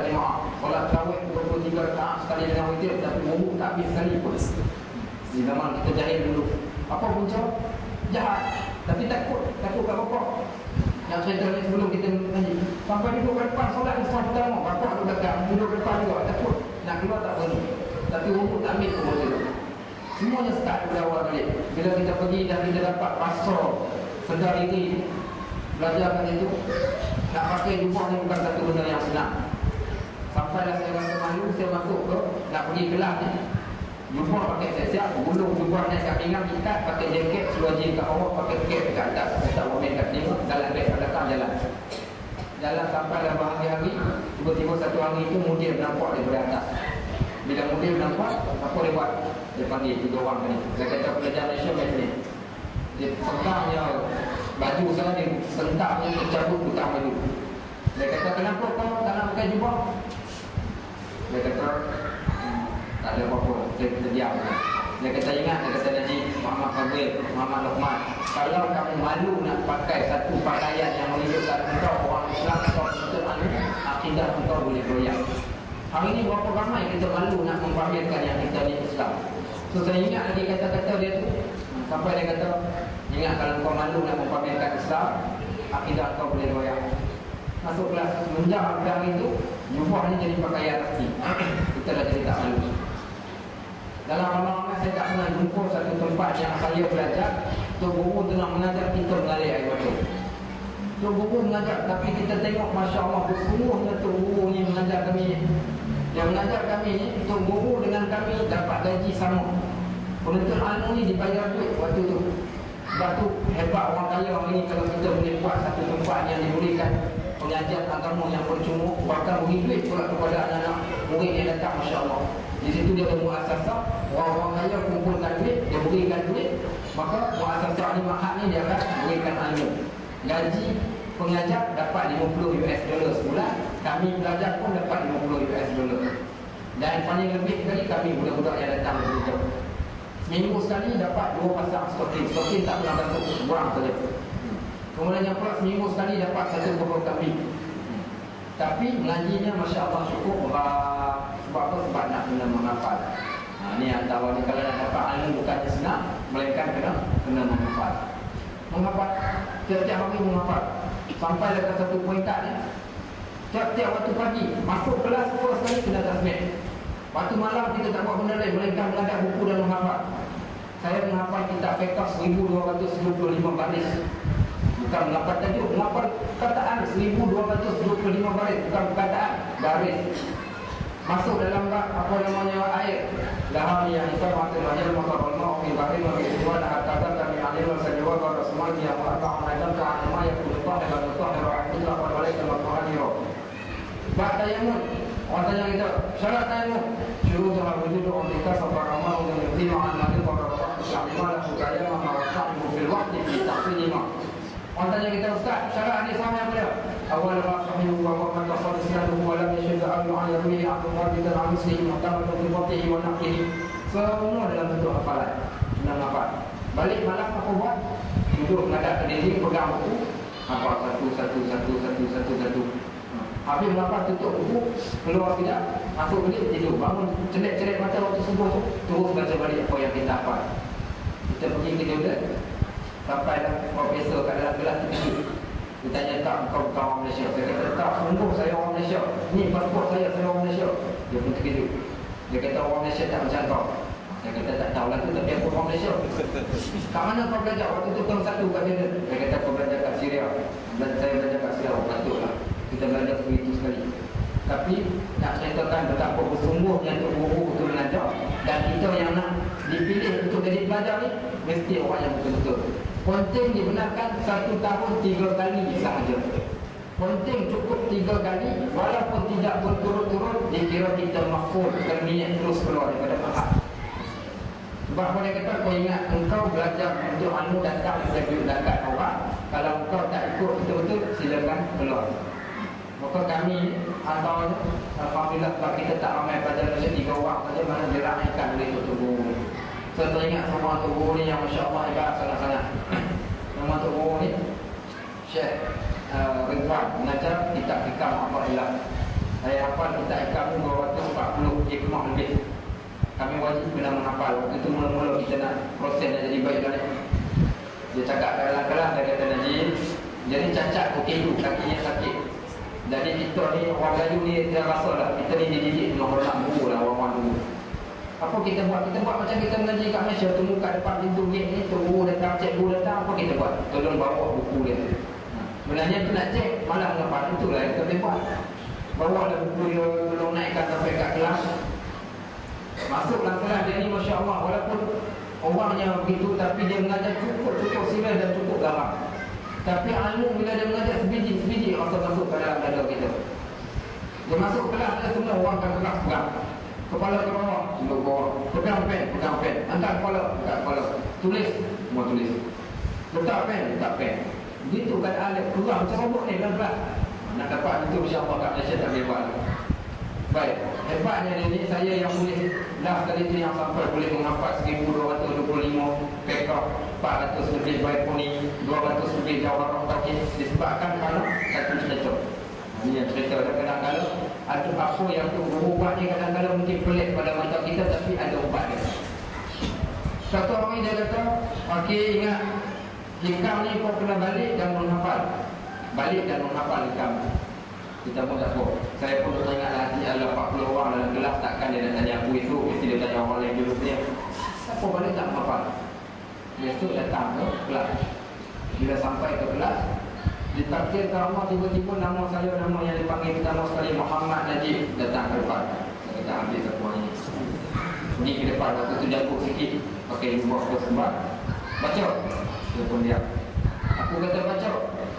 Jemaah solat tarawih 23 rakaat sekali dengan witir, tapi wuduk tak habis sekali pun. Di zaman kita jahil dulu, apa punca? Jahat, tapi takut kat bapak. Yang cerita ni sebelum kita ngaji, sampai duduk kat depan solat Islam pertama, bapak duduk belakang, duduk depan juga, takut nak keluar tak boleh, tapi wuduk tak ambil pun boleh. Semuanya start dari awal balik. Bila kita pergi dan kita dapat pasal sedar ini, belajar kat itu, nak pakai jubah ni bukan satu benda yang senang. Sampailah saya rasa malu, saya masuk ke nak pergi kelas ni, jubah pakai siap-siap, gulung jubah naik kat pinggang, ikat, pakai jaket, seluar jeans kat bawah, pakai cap kat atas, tak wamen kat tengok, jalan beg kat belakang, jalan sampailah berhari-hari. Tiba-tiba satu hari itu mudir nampak daripada atas. Bila mudir nampak, apa dia buat? Dia panggil 3 orang ni. Dia kata pelajar Malaysia macam ni, dia sentangnya baju saya, dia sentaknya, dia cabut butang baju. Dia kata, kenapa kau tak nak pakai jubah? Dia kata, tak ada apa-apa, kita diam. Dia kata, ingat, dia kata Najib, Muhammad Fadil, Muhammad Luqman, kalau kamu malu nak pakai satu pakaian yang menunjukkan engkau orang Islam, kau betul akidah engkau boleh goyang. Hari ini berapa ramai kita malu nak mempamerkan yang kita ni Islam. So saya ingat lagi kata-kata dia tu, sampai dia kata, ingat kalau kau malu nak mempamerkan Islam, akidah engkau boleh goyang. Masuk kelas menjam hari itu, jubah ni jadi pakaian resmi. Kita dah jadi tak malu. Dalam ramai-ramai saya tak pernah jumpa satu tempat yang saya belajar, Tok Guru tengah mengajar kita mengalir air batu. Tok Guru mengajar, tapi kita tengok Masya Allah, bersungguhnya Tok Guru ni mengajar kami ni. Dia mengajar kami ni, Tok Guru dengan kami dapat gaji sama. Penuntut ilmu ni dibayar duit waktu tu. Sebab tu hebat orang kaya orang ni, kalau kita boleh buat satu tempat yang diberikan pengajian agama yang percuma, bahkan beri duit pula kepada anak-anak murid yang datang, Masya Allah. Di situ dia ada muasasah, orang-orang kaya kumpulkan duit, dia berikan duit, maka muasasah ni mahal ni dia akan berikan ilmu. Gaji pengajar dapat $50 sebulan, kami belajar pun dapat $50. Dan paling lebih sekali kami budak-budak yang datang belajar. Seminggu sekali dapat 2 pasang stokin tak pernah basuh, kurang saja. Kemudian yang pula seminggu sekali dapat 1 buah kambing. Tapi mengajinya Masya Allah cukup berat. Sebab apa? Sebab nak kena menghafal. Ni antara ni, kalau nak dapat ilmu bukannya senang, melainkan kena menghafal. Menghafal, tiap-tiap hari menghafal. Sampai dekat satu pointat ni, tiap-tiap waktu pagi masuk kelas, first sekali kena tasbih. Waktu malam kita tak buat benda lain, melainkan mengadap buku dan menghafal. Saya menghafal kitab fiqh 1225 baris. Bukan menghafal tajuk, menghafal kataan 1225 baris, bukan perkataan, baris. Masuk dalam apa namanya ayat. Laham yang isa mati majal motor ulma fi bahri wa fi wa la hatta kami alim wa sajwa wa rasman ya wa ta'ala dan ta'ala ya kullu ta'ala wa ta'ala wa ta'ala wa laika maqahiro. Ba'da yamun, orang tanya kita, syarat tayamum, syurutuha wujudu umtika safar amal wa yuqima an mali wa rabbah sya'ima la hukaya ma rasa'imu fil waqti fi taqsilima. Orang tanya kita, Ustaz, syarat hadis sama apa dia? Awal ma sahihu wa huwa man tasal isnaduhu wa lam yashhad an yu'ayyihi a'dhu bi al-amsi mu'tamadu fi waqtihi wa naqlihi. Semua dalam bentuk hafalan. Senang hafal. Balik malam apa buat? Duduk menghadap ke dinding, pegang buku, hafal satu. Habis menghafal, tutup buku, keluar sekejap, masuk balik, tidur. Bangun, celik-celik mata waktu subuh tu, terus baca balik apa yang kita hafal. Kita pergi ke Jordan, sampailah profesor kat dalam kelas tidur. Dia tanya, tak, kau bukan orang Malaysia? Saya kata, tak, sungguh saya orang Malaysia. Ni pasport saya orang Malaysia. Dia pun terkejut. Dia kata, orang Malaysia tak macam kau. Saya kata, tak tahulah tu, tapi aku orang Malaysia. Kat mana kau belajar? Waktu tu tahun 1 kat Jordan. Dia kata, kau belajar kat Syria. Saya belajar kat Syria, patutlah. Kita belajar begitu sekali. Tapi nak ceritakan betapa bersungguhnya untuk guru betul mengajar. Dan kita yang nak dipilih untuk jadi pelajar ni, mesti orang yang betul-betul. Penting dibenarkan 1 tahun 3 kali sahaja. Penting cukup 3 kali, walaupun tidak berturut-turut, dikira kita mahfuz, terminat terus keluar daripada pahal. Sebab apa dia kata, kau ingat engkau belajar untuk ilmu datang dari dekat orang. Kalau engkau tak ikut betul-betul, silakan keluar. Maka kami atau apabila sebab kita tak ramai pada Malaysia 3 orang saja, mana diramaikan oleh Tok Guru. Saya teringat sama Tok Guru ni yang Masya Allah hebat sangat-sangat. Nama Tok Guru ni Syekh Ridwan, mengajar kitab Hikam Apa Ilah. Saya hafal kitab kamu 240 hikmah lebih. Kami wajib kena menghafal. Waktu itu mula-mula kita nak proses nak jadi baik balik. Dia cakap dalam kelas, dia kata Najib, jadi cacat okey tu, kakinya sakit. Jadi kita ni orang Melayu ni dia rasa lah kita ni dididik dengan hormat guru lah orang-orang dulu. Apa kita buat? Kita buat macam kita mengaji kat Malaysia, tunggu kat depan pintu gate ni, tunggu datang, cikgu datang, apa kita buat? Tolong bawa buku dia. Sebenarnya tu nak cek, malah mengapa itulah yang kita buat. Bawa lah buku dia, tolong naikkan sampai kat kelas. Masuklah kelas dia ni, Masya Allah, walaupun orangnya begitu, tapi dia mengajar cukup sila dan cukup garang. Tapi ilmu bila dia mengajar sebiji rasa masuk ke dalam dada kita. Dia masuk kelas, dia semua orang kat kelas pegang kepala ke bawah, tunduk bawah, pegang pen, angkat kepala, tulis, semua tulis, letak pen. Begitu keadaan dia keluar macam robot ni dalam kelas. Nak dapat itu insya-Allah kat Malaysia tak boleh buat. Baik, hebatnya dia ni, saya yang boleh last kali tu yang sampai boleh menghafal 1225 pekah, 400 lebih baikuni, 200 lebih jawab tauhid, disebabkan kalau satu cerita. Ini yang cerita kadang-kadang ada apa yang tu berubah ni, kadang-kadang mungkin pelik pada mata kita, tapi ada ubat dia. Satu orang ni dia kata, okey, ingat hikam ni kau kena balik dan menghafal hikam. Kita pun tak tahu. Saya pun tak ingat hati ada 40 orang dalam kelas, takkan dia nak tanya aku itu, mesti dia tanya orang lain dulu punya. Siapa balik tak menghafal? Besok datang ke kelas. Bila sampai ke kelas, ditakdirkan Allah, tiba-tiba nama yang dipanggil pertama sekali Muhammad Najib datang ke depan. Kita ambil satu orang ini. Pergi ke depan, waktu tu jatuh sikit, pakai lubang ke sebelah. Baca. Dia pun diam. Aku kata baca,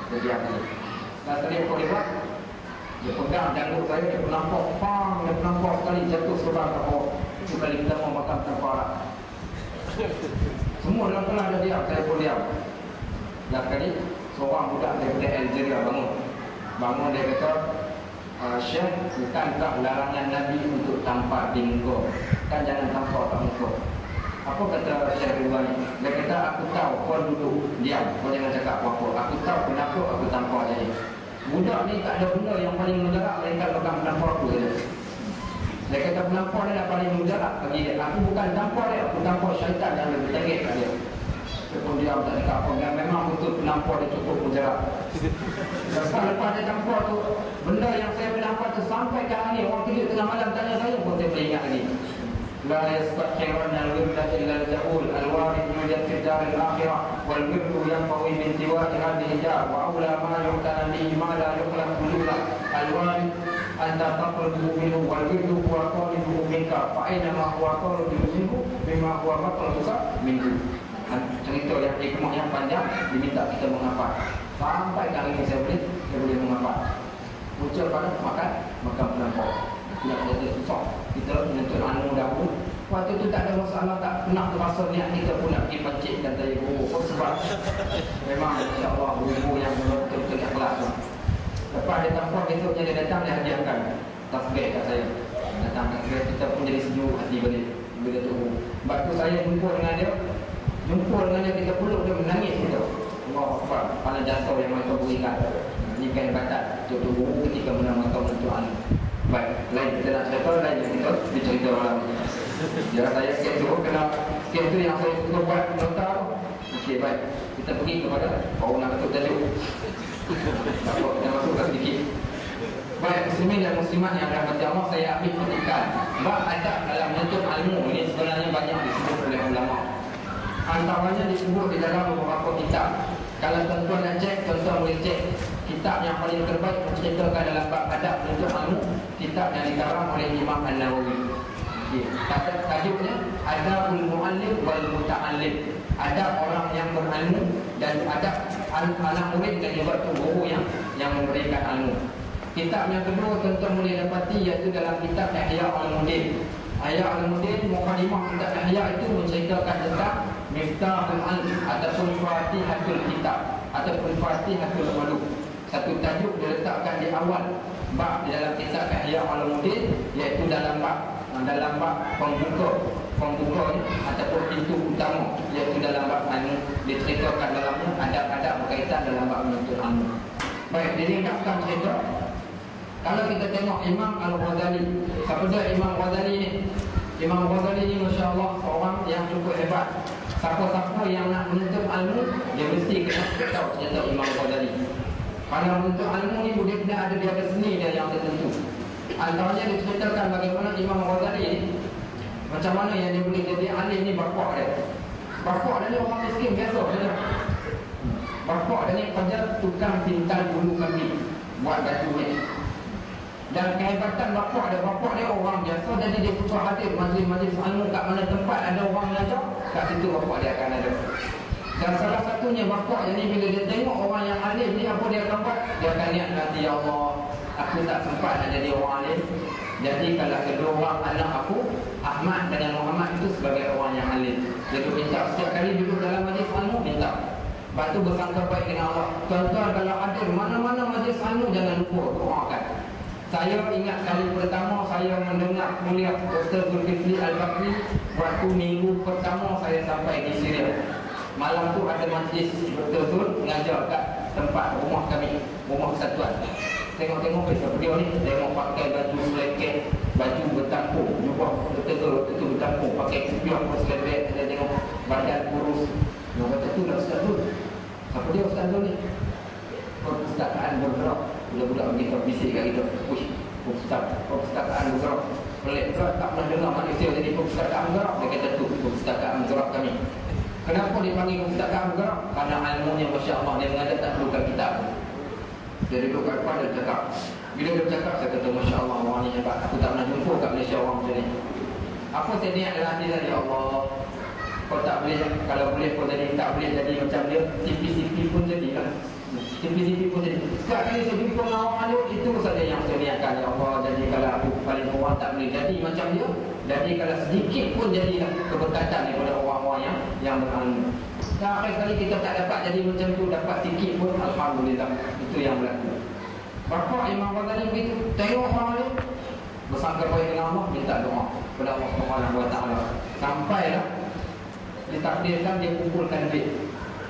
dia diam lagi. Sekali aku lewat, dia pegang janggut saya, dia penampok sekali jatuh sebelah ke bawah. Itu kali kita mau makan terparak. Semua dalam kelas dia diam, saya pun diam. Dan kali seorang budak daripada Algeria bangun dia kata, Syekh, bukankah larangan Nabi untuk tampak di muka? Kan jangan tampak kat muka. Apa kata Syekh Ridwan ni? Dia kata, aku tahu, kau duduk diam, kau jangan cakap apa-apa. Aku tahu kenapa aku tampak jadi. Budak ni tak ada benda yang paling mudarat melainkan pegang penampar aku saja. Dia kata penampar dia dah paling mudarat bagi dia. Aku bukan tampar dia, aku tampar syaitan yang lebih tengik kat dia. Dia pun diam, tak cakap apa. Memang betul penampar dia cukup mudarat. Lepas dia tampar tu, benda yang saya penampar tu sampai ke hari orang tidur tengah malam tanya saya pun saya boleh ingat lagi. La yastakhiran al-wirda illa al-jahul al-warid yujad fi dar al-akhirah wal wirdu yanfawi min tiwati hadhihi jar wa awla ma yuqtana bihi ma la yuqlaq bulula al-warid anta taqrabu minhu wal wirdu huwa qalibu minka fa aina ma huwa qalibu minhu bima huwa maqlabuka minhu. Cerita yang hikmah yang panjang diminta kita menghafal. Sampai kali ini saya boleh menghafal. Ucap pada makan penampar. Tidak ada susah. Kita menuntut ilmu dahulu. Waktu itu tak ada masalah, tak pernah terasa niat kita pun nak pergi masjid dan tanya guru. Sebab memang insya-Allah guru yang betul-betul ikhlas. Lepas dia tampar, besoknya dia datang, dia hadiahkan tasbih kat saya. Datang tasbih, kita pun jadi sejuk hati balik. Bila tu sebab tu saya jumpa dengan dia, kita peluk dia, menangis kita. Allah Akbar, pada jatuh yang mereka berikan. Ini kehebatan untuk guru ketika menamakan untuk ilmu. Baik, lain kita nak cerita, lain yang kita bercerita orang. Jangan saya sikit tu, kena sikit tu yang saya suka buat nota tu. Okey, baik. Kita pergi kepada orang nak betul tajuk. Dapat kita masukkan sedikit. Baik, muslimin dan muslimat yang dirahmati Allah, saya ambil petikan. Bab adab dalam menuntut ilmu ini sebenarnya banyak disebut oleh ulama. Antaranya disebut di dalam beberapa kitab. Kalau tuan-tuan nak cek, tuan-tuan boleh cek kitab yang paling terbaik menceritakan dalam bab adab menuntut ilmu, kitab yang dikarang oleh Imam An-Nawawi. Okey, tajuknya Adabul Muallim wal Muta'allim. Adab orang yang berilmu dan adab anak murid dan juga guru yang memberikan ilmu. Kitab yang kedua tuan-tuan boleh dapati iaitu dalam kitab Ihya Ulumuddin. Ihya Ulumuddin, mukadimah kitab Ihya itu menceritakan tentang Miftahul Ilm ataupun Fatihatul Kitab ataupun Fatihatul Ulum. Satu tajuk diletakkan di awal bab di dalam kitab Ihya Ulumuddin, iaitu dalam bab pembuka ataupun pintu utama, iaitu dalam bab ilmu, diceritakan dalamnya adab-adab berkaitan dalam bab menuntut ilmu. Baik, diringkaskan cerita. Kalau kita tengok Imam Al-Ghazali, siapa dia Imam Ghazali ni? Imam Ghazali ni Masya Allah seorang yang cukup hebat. Siapa-siapa yang nak menuntut ilmu, dia mesti kena tahu tentang Imam Ghazali. Kalau menuntut ilmu ni, dia kena ada seni dia yang tertentu. Antaranya diceritakan bagaimana Imam Ghazali ni, macam mana yang dia boleh jadi alim ni. Bapak dia ni orang miskin biasa saja. Bapak dia ni kerja tukang pintal bulu kambing, buat batu ni. Dan kehebatan bapak dia orang biasa. Jadi dia suka hadir majlis-majlis ilmu. Kat mana tempat ada orang belajar, kat situ bapak dia akan ada. Dan salah satunya bapak, jadi bila dia tengok orang yang alim ni, apa dia akan buat? Dia akan niat nanti, ya Allah, aku tak sempat nak jadi orang alim. Jadi kalau kedua orang anak aku, Ahmad dengan Muhammad, itu sebagai orang yang alim. Dia tu minta setiap kali duduk dalam majlis ilmu, minta. Lepas tu bersangka baik dengan Allah. Tuan-tuan kalau hadir mana-mana majlis ilmu, jangan lupa doakan. Saya ingat kali pertama saya mendengar kuliah Dr. Zulkifli Al-Bakri waktu minggu pertama saya sampai di Syria. Malam tu ada majlis Dr. Zul mengajar kat tempat rumah kami, rumah persatuan. Tengok-tengok besok dia ni, tengok pakai baju seleket, baju bertampung, jubah Dr. Zul waktu tu bertampung, pakai kupiah berselebek, dia tengok badan kurus. Dia kata tu lah Ustaz Zul. Siapa dia Ustaz Zul ni? Perpustakaan bergerak. Budak-budak begitu bisik kat kita. Uish, perpustakaan bergerak. Pelik berat, tak pernah dengar manusia jadi perpustakaan bergerak. Dia kata tu, perpustakaan bergerak kami. Kenapa dipanggil perpustakaan bergerak? Karena ilmunya Masya Allah, dia mengajar tak perlukan kitab. Dia duduk kat depan, dia cakap. Bila dia cakap, saya kata Masya Allah, orang ni hebat. Aku tak pernah jumpa kat Malaysia orang macam ni. Apa saya niat dalam hati tadi? Allah, kau tak boleh, kalau boleh kau jadi, tak boleh jadi macam dia. Sipi-sipi pun jadilah. Sipi-sipi pun jadi. Setiap kali saya jumpa dengan orang alim, itu saja yang saya niatkan. Ya Allah, jadi kalau aku paling orang tak boleh jadi macam dia, jadi kalau sedikit pun jadilah keberkatan daripada orang-orang yang berilmu. Dan akhir sekali kita tak dapat jadi macam tu, dapat sikit pun Alhamdulillah. Itu yang berlaku. Bapak Imam Ghazali begitu, tengok orang alim, bersangka baik dengan Allah, minta doa kepada Allah SWT. Sampailah ditakdirkan dia kumpulkan duit.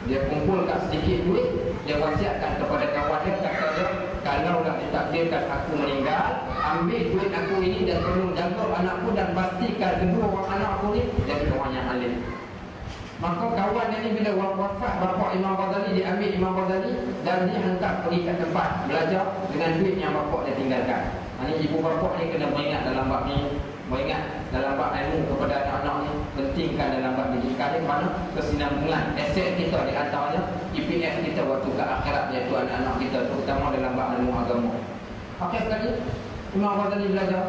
Dia kumpulkan sedikit duit, dia wasiatkan kepada kawan dia, kata dia, kalau dah ditakdirkan aku meninggal, ambil duit aku ini dan tolong jaga anakku dan pastikan kedua orang anak aku ni jadi orang yang alim. Maka kawan dia ni bila wafat bapak Imam Ghazali, dia ambil Imam Ghazali dan dia hantar pergi ke tempat belajar dengan duit yang bapak dia tinggalkan. Ini ibu bapak ni kena beringat dalam bab ni, beringat dalam bab ilmu kepada anak-anak ni, pentingkan dalam bab didikan ni, mana kesinambungan aset kita di antaranya EPF kita waktu ke akhirat, iaitu anak-anak kita, terutama dalam bab ilmu agama. Akhir sekali Imam Ghazali belajar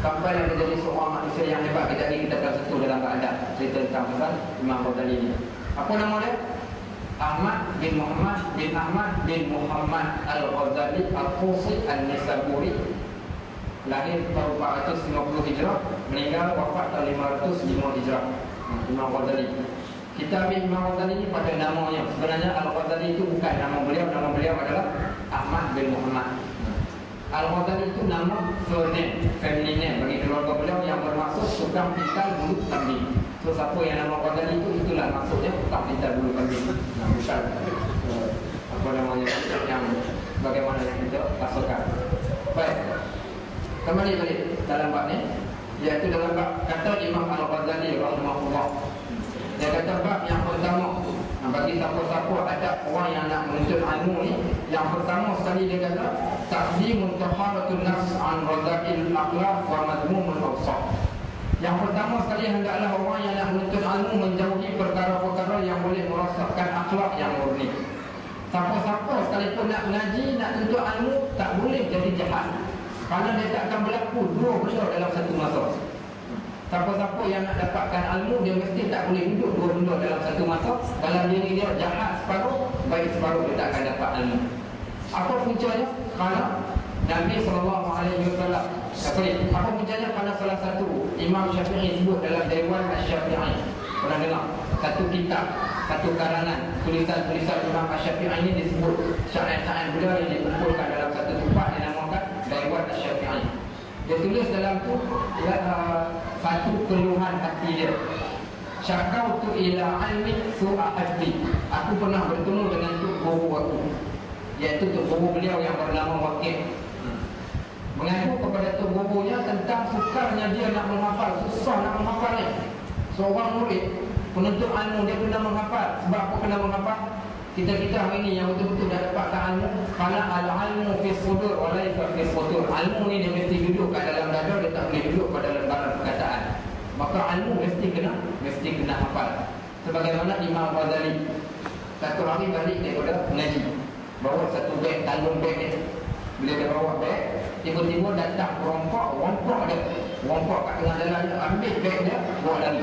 sampai dia jadi seorang manusia yang hebat. Kita akan sentuh dalam bab adab cerita tentang pasal Imam Ghazali ni. Apa nama dia? Ahmad bin Muhammad bin Ahmad bin Muhammad Al-Ghazali Al-Qusi Al-Nisaburi. Lahir tahun 450 Hijrah, meninggal wafat tahun 505 Hijrah. Imam Ghazali. Kita ambil Imam Ghazali ni pada namanya. Sebenarnya Al-Ghazali itu bukan nama beliau adalah Ahmad bin Muhammad. Al-Ghazali itu nama surname, family name bagi keluarga beliau yang bermaksud tukang pintal bulu kambing. So siapa yang nama Ghazali itu, itulah maksudnya tukang pintal bulu kambing. Nah, bukan apa namanya yang bagaimana kita pasalkan. Baik. Kembali balik dalam bab ni, iaitu dalam bab kata Imam Al-Ghazali rahimahullah. Dia kata bab yang pertama, bagi siapa-siapa ada orang yang nak menuntut ilmu ni, yang pertama sekali dia kata taqdimun taharatun nafs an radha'il akhlaq wa madmumul awsaf. Yang pertama sekali hendaklah orang yang nak menuntut ilmu menjauhi perkara-perkara yang boleh merosakkan akhlak yang murni. Siapa-siapa sekalipun nak mengaji, nak tuntut ilmu, tak boleh jadi jahat. Kerana dia tak akan berlaku dua benda dalam satu masa. Siapa-siapa yang nak dapatkan ilmu, dia mesti tak boleh duduk dua benda dalam satu masa. Dalam diri dia jahat separuh, baik separuh, dia tak akan dapat ilmu. Apa puncanya? Kerana Nabi SAW apa puncanya? Kerana salah satu Imam Syafi'i sebut dalam Dewan Asy-Syafi'i. Pernah dengar? Satu kitab, satu karangan tulisan-tulisan Imam Asy-Syafi'i ini disebut syair-syair beliau yang dikumpulkan dalam satu tempat dinamakan Dewan Asy-Syafi'i. Dia tulis dalam tu satu keluhan hati dia. Syakautu ila ilmi su'a hadi. Aku pernah bertemu dengan tu guru aku, iaitu tu guru beliau yang bernama Waqi'. Mengaku kepada tok gurunya tentang sukarnya dia nak menghafal, susah nak menghafal ni. Seorang murid penuntut ilmu dia kena menghafal. Sebab apa kena menghafal? Kita hari ni yang betul-betul dah dapatkan ilmu, karena al-ilmu fi sudur wa laysa fi sudur. Ilmu ni dia mesti duduk kat dalam dada, dia tak boleh duduk pada lembaran perkataan. Maka ilmu mesti kena hafal. Sebagaimana Imam Ghazali satu hari balik daripada mengaji, bawa satu beg, tanggung beg dia. Bila dia bawa beg, tiba-tiba datang perompak, wompak kat tengah jalan, ambil beg dia, bawa lari.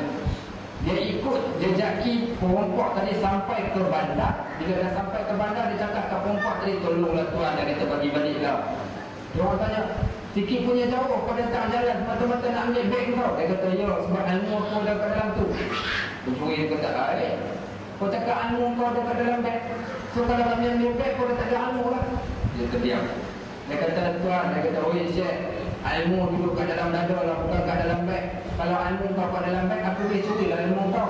Dia ikut jejaki perompak tadi sampai ke bandar. Bila dah sampai ke bandar, dia cakap kat perompak tadi, tolonglah tuan, dia kata bagi-baliklah. Dia orang tanya, sikit punya jauh kau datang jalan mata-mata nak ambil beg kau. Dia kata, ya, sebab ilmu aku dah kat dalam tu. Pencuri dia kata, kau cakap ilmu kau dah kat dalam beg, so kalau kami ambil beg, kau dah tak ada ilmu lah. Dia terdiam. Dia kata, tuan, dia kata, oi Syekh, ilmu duduk kat dalam dada lah, bukan kat dalam beg. Kalau ilmu kau kat dalam beg, aku boleh curi lah ilmu kau.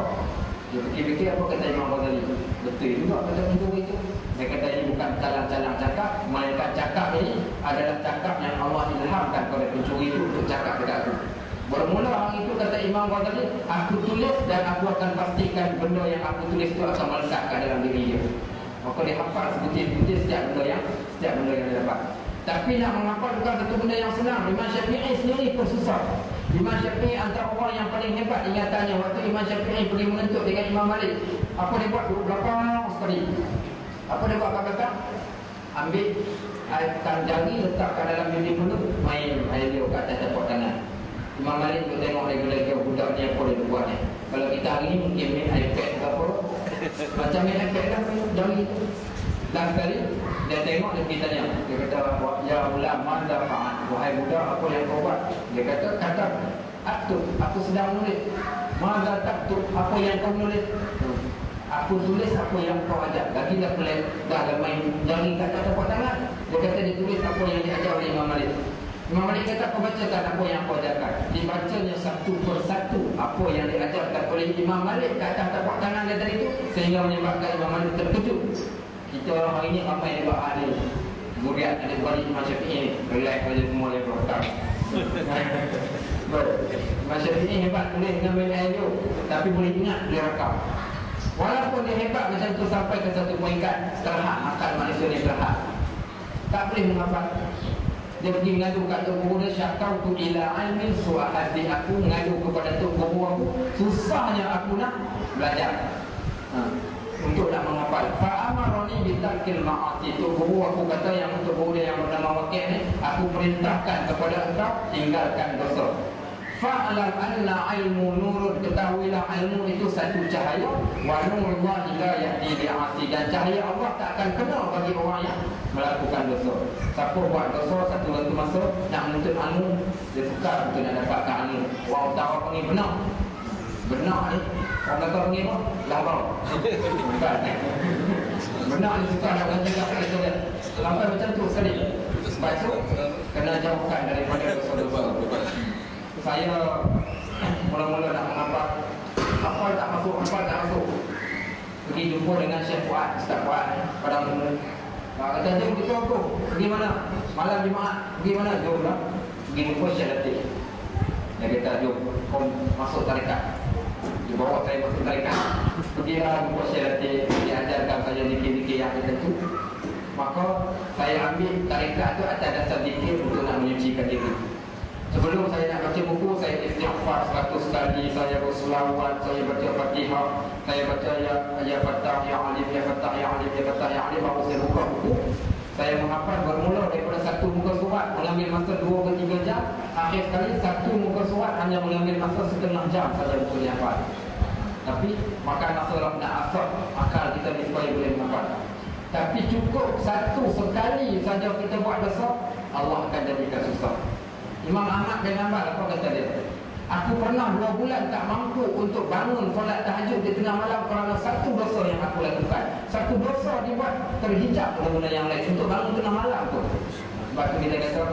Dia fikir-fikir apa kata Imam Ghazali. Betul juga kata pencuri itu. Dia kata ini bukan calang-calang cakap, melainkan cakap ini adalah cakap yang Allah ilhamkan kepada pencuri itu untuk cakap dekat aku. Bermula hari itu kata Imam Ghazali, aku tulis dan aku akan pastikan benda yang aku tulis itu akan melekat kat dalam diri dia. Maka dia hafal sebutir-butir setiap benda yang dia dapat. Tapi nak menghafal bukan satu benda yang senang. Imam Syafi'i sendiri pun susah. Imam Syafi'i antara orang yang paling hebat ingatannya waktu Imam Syafi'i pergi menuntut dengan Imam Malik. Apa dia buat? Duduk belakang sekali. Apa dia buat kat belakang? Ambil jari letakkan dalam dinding mulut, main air dia kat atas tepuk tangan. Imam Malik tu tengok lagi budak ni apa dia buat ni. Kalau kita hari ni mungkin main iPad ke apa, macam main iPad lah jari tu. Dan sekali dia tengok, dia pergi tanya. Dia kata, ya ulam, manda fa'an, wahai budak, apa yang kau buat? Dia kata, aku sedang menulis. Manda taktub, apa yang kau menulis? Aku tulis apa yang kau ajar. Lagi dah pelik, dah main jari kat atas tepuk tangan. Dia kata dia tulis apa yang diajar oleh Imam Malik. Imam Malik kata, kau bacakan apa yang kau ajarkan. Dibacanya satu persatu apa yang diajarkan oleh Imam Malik kat atas tepuk tangan dia tadi itu, sehingga menyebabkan Imam Malik terkejut. Kita orang hari ni ramai dekat ahli murid ada balik Imam Syafi'i ni, relax saja semua dia berhutang. Imam Syafi'i hebat tulis dengan main audio, tapi boleh ingat dia rakam. Walaupun dia hebat macam tu sampai ke satu peringkat terhad, akal manusia ni terhad, tak boleh menghafal. Dia pergi mengadu kat tok guru dia, syakautu ila ilmin su'ahadi, aku mengadu kepada tok guru aku, susahnya aku nak belajar untuk nak menghafal. Fa'amaroni bitarkil ma'asi, tok guru aku kata, yang tok guru dia yang bernama Wakil ni, aku perintahkan kepada engkau tinggalkan dosa. Fa'alam anna ilmu nurun, ketahuilah ilmu itu satu cahaya, wa nurullah la yahdi bi'asi, dan cahaya Allah tak akan kena bagi orang yang melakukan dosa. Siapa buat dosa satu waktu masa nak menuntut ilmu, dia sukar untuk nak dapatkan ilmu. Orang utara panggil benar ni, orang kata panggil apa? Lambang. Bukan. Benar ni sukar nak cakap kata dia. Sampai macam tu sekali. Sebab tu kena jauhkan daripada dosa-dosa. Saya mula-mula nak menghafal, hafal tak masuk. Pergi jumpa dengan Syekh Fuad, Ustaz Fuad Padang Tengah. Kata, jom kita aku. Pergi mana? Malam Jumaat. Pergi mana? Jom lah. Pergi jumpa Syekh Latif. Dia kata, jom kau masuk tarikat. Dia bawa saya masuk tarikat. Pergilah jumpa Syekh Latif. Dia ajarkan saya zikir-zikir yang tertentu. Maka saya ambil tarikat tu atas dasar zikir untuk nak menyucikan diri. Sebelum saya nak baca buku, saya istighfar 100 kali, saya berselawat, saya baca Fatihah, saya baca ya Fattah, ya Alim, ya Fattah, ya Alim, ya Fattah, ya Alim. Baru saya buka buku, saya menghafal bermula daripada satu muka surat mengambil masa 2 ke 3 jam. Akhir sekali satu muka surat hanya mengambil masa setengah jam saja untuk dihafal. Tapi makan masa nak asap akal kita ni supaya boleh menghafal. Tapi cukup satu sekali saja kita buat dosa, Allah akan jadikan susah. Imam Ahmad bin Hanbal apa kata dia? Aku pernah 2 bulan tak mampu untuk bangun solat tahajud di tengah malam kerana satu dosa yang aku lakukan. Satu dosa dibuat terhijab benda-benda yang lain untuk bangun tengah malam tu. Sebab tu kita kata,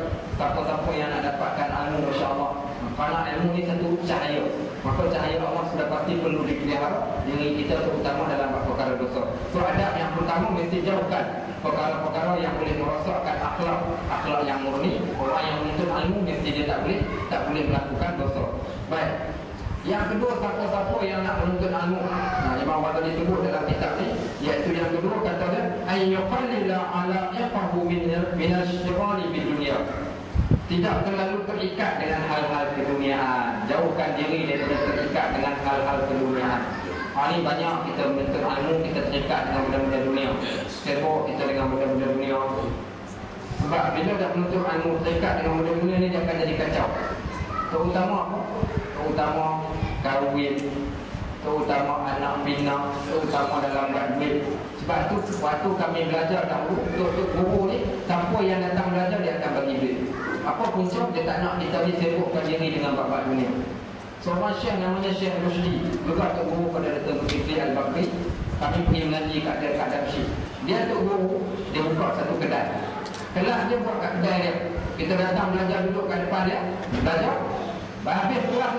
siapa-siapa yang nak dapatkan ilmu, insya-Allah, kerana ilmu ni satu cahaya, maka cahaya Allah sudah pasti perlu dipelihara diri kita, terutama dalam perkara dosa. So adab yang pertama mesti jauhkan perkara-perkara yang boleh merosakkan akhlak yang murni. Orang yang menuntut ilmu mesti dia tak boleh melakukan dosa. Baik. Yang kedua, siapa-siapa yang nak menuntut ilmu, Imam Ghazali sebut dalam kitab ni, iaitu yang kedua kata dia ayyuqallila ala yaqahu min al-shirali bid dunya. Tidak terlalu terikat dengan hal-hal keduniaan. Jauhkan diri daripada terikat dengan hal-hal keduniaan. Ini banyak kita menuntut ilmu, kita terikat dengan benda-benda dunia. Sibuk kita dengan benda-benda dunia. Sebab bila dah menuntut ilmu terikat dengan benda dunia ni, dia akan jadi kacau. Terutama apa? Terutama kahwin, terutama anak bina, terutama dalam bab duit. Sebab tu waktu kami belajar dahulu, untuk guru ni, siapa yang datang belajar dia akan bagi duit. Apa punca? Dia tak nak kita ni sibukkan diri dengan bab-bab dunia. Seorang syekh namanya Syekh Rusdi, juga tok guru pada Datuk Zulkifli Al-Bakri. Kami pergi mengaji kat Damsyik. Dia tok guru, dia buka satu kedai. Kelas dia buat kat kedai dia. Kita datang belajar, duduk kat depan dia, belajar. Habis kelas